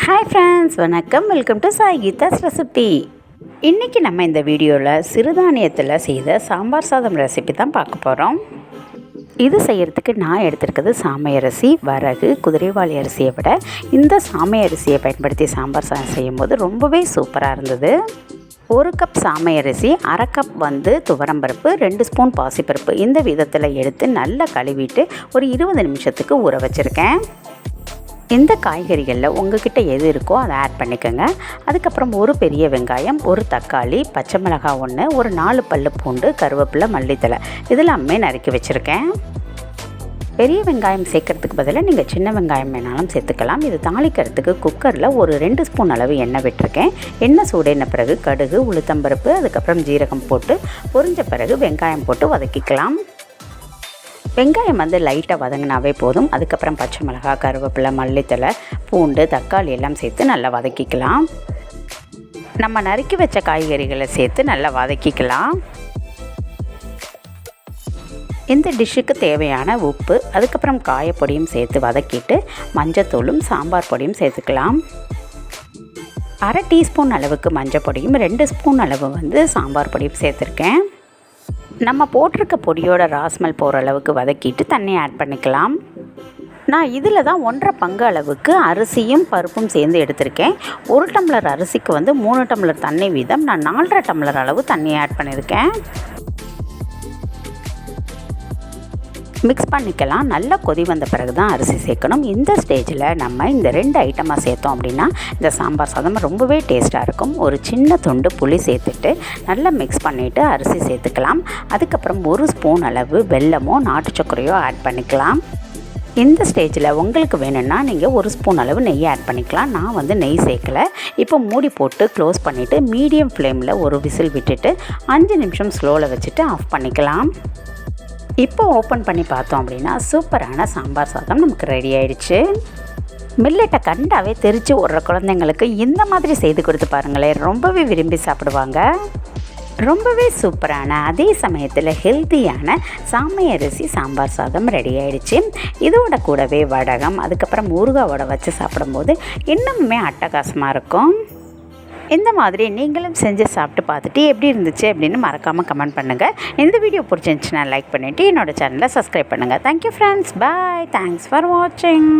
Hi friends, வணக்கம். Welcome to Sai Geetha's recipe. இன்றைக்கி நம்ம இந்த வீடியோவில் சிறுதானியத்தில் செய்த சாம்பார் சாதம் ரெசிபி தான் பார்க்க போகிறோம். இது செய்கிறதுக்கு நான் எடுத்துருக்கிறது சாமை அரிசி, வரகு, குதிரைவாலி அரிசியை விட இந்த சாமை அரிசியை பயன்படுத்தி சாம்பார் சாதம் செய்யும்போது ரொம்பவே சூப்பராக இருந்தது. 1 கப் சாமை அரிசி, 1/2 கப் துவரம்பருப்பு, 2 ஸ்பூன் பாசிப்பருப்பு இந்த விதத்தில் எடுத்து நல்லா கழுவிட்டு ஒரு 20 நிமிஷத்துக்கு ஊற வச்சுருக்கேன். இந்த காய்கறிகளில் உங்கள்கிட்ட எது இருக்கோ அதை ஆட் பண்ணிக்கோங்க. அதுக்கப்புறம் ஒரு பெரிய வெங்காயம், ஒரு தக்காளி, பச்சை மிளகாய் 1, ஒரு 4 பல்லு பூண்டு, கருவேப்பிலை, மல்லித்தழை இதெல்லாமே நறுக்கி வச்சுருக்கேன். பெரிய வெங்காயம் சேர்க்கறதுக்கு பதிலாக நீங்கள் சின்ன வெங்காயம் வேணாலும் சேர்த்துக்கலாம். இது தாளிக்கிறதுக்கு குக்கரில் ஒரு 2 ஸ்பூன் அளவு எண்ணெய் விட்டுருக்கேன். எண்ணெய் சூடேன பிறகு கடுகு, உளுத்தம்பருப்பு, அதுக்கப்புறம் ஜீரகம் போட்டு பொரிஞ்ச பிறகு வெங்காயம் போட்டு வதக்கிக்கலாம். வெங்காயம் லைட்டாக வதங்கினாவே போதும். அதுக்கப்புறம் பச்சை மிளகாய், கருவேப்பிலை, மல்லித்தழை, பூண்டு, தக்காளி எல்லாம் சேர்த்து நல்லா வதக்கிக்கலாம். நம்ம நறுக்கி வச்ச காய்கறிகளை சேர்த்து நல்லா வதக்கிக்கலாம். இந்த டிஷ்ஷுக்கு தேவையான உப்பு, அதுக்கப்புறம் காயப்பொடியும் சேர்த்து வதக்கிட்டு மஞ்சத்தூளும் சாம்பார் பொடியும் சேர்த்துக்கலாம். 1/2 டீஸ்பூன் அளவுக்கு மஞ்சள் பொடியும் 2 ஸ்பூன் அளவு சாம்பார் பொடியும் சேர்த்துருக்கேன். நம்ம போட்டிருக்க பொடியோட ராஸ்மெல் போகிற அளவுக்கு வதக்கிட்டு தண்ணி ஆட் பண்ணிக்கலாம். நான் இதில் தான் 1.5 பங்கு அளவுக்கு அரிசியும் பருப்பும் சேர்ந்து எடுத்திருக்கேன். 1 டம்ளர் அரிசிக்கு 3 டம்ளர் தண்ணி வீதம் நான் 4.5 டம்ளர் அளவு தண்ணி ஆட் பண்ணியிருக்கேன். மிக்ஸ் பண்ணிக்கலாம். நல்லா கொதி வந்த பிறகு தான் அரிசி சேர்க்கணும். இந்த ஸ்டேஜில் நம்ம இந்த 2 ஐட்டமாக சேர்த்தோம் அப்படின்னா இந்த சாம்பார் சாதம் ரொம்பவே டேஸ்ட்டாக இருக்கும். ஒரு சின்ன துண்டு புளி சேர்த்துட்டு நல்லா மிக்ஸ் பண்ணிவிட்டு அரிசி சேர்த்துக்கலாம். அதுக்கப்புறம் 1 ஸ்பூன் அளவு வெல்லமோ நாட்டு சர்க்கரையோ ஆட் பண்ணிக்கலாம். இந்த ஸ்டேஜில் உங்களுக்கு வேணும்னா நீங்கள் 1 ஸ்பூன் அளவு நெய் ஆட் பண்ணிக்கலாம். நான் நெய் சேர்க்கலை. இப்போ மூடி போட்டு க்ளோஸ் பண்ணிவிட்டு மீடியம் ஃப்ளேமில் ஒரு விசில் விட்டுட்டு 5 நிமிஷம் ஸ்லோவில் வச்சுட்டு ஆஃப் பண்ணிக்கலாம். இப்போ ஓப்பன் பண்ணி பார்த்தோம் அப்படின்னா சூப்பரான சாம்பார் சாதம் நமக்கு ரெடி ஆயிடுச்சு. மில்லட்டை கண்டாவே தெரித்து ஓடுற குழந்தைங்களுக்கு இந்த மாதிரி செய்து கொடுத்து பாருங்களேன், ரொம்பவே விரும்பி சாப்பிடுவாங்க. ரொம்பவே சூப்பரான அதே சமயத்தில் ஹெல்த்தியான சாமை அரிசி சாம்பார் சாதம் ரெடி ஆயிடுச்சு. இதோட கூடவே வடகம், அதுக்கப்புறம் ஊறுகாவோட வச்சு சாப்பிடும்போது இன்னுமே அட்டகாசமாக இருக்கும். இந்த மாதிரி நீங்களும் செஞ்சு சாப்பிட்டு பார்த்துட்டு எப்படி இருந்துச்சு அப்படின்னு மறக்காமல் கமெண்ட் பண்ணுங்கள். இந்த வீடியோ பிடிச்சிருந்துச்சுன்னா லைக் பண்ணிவிட்டு என்னோடய சேனலை சப்ஸ்கிரைப் பண்ணுங்கள். Thank you friends, bye. Thanks for வாட்சிங்.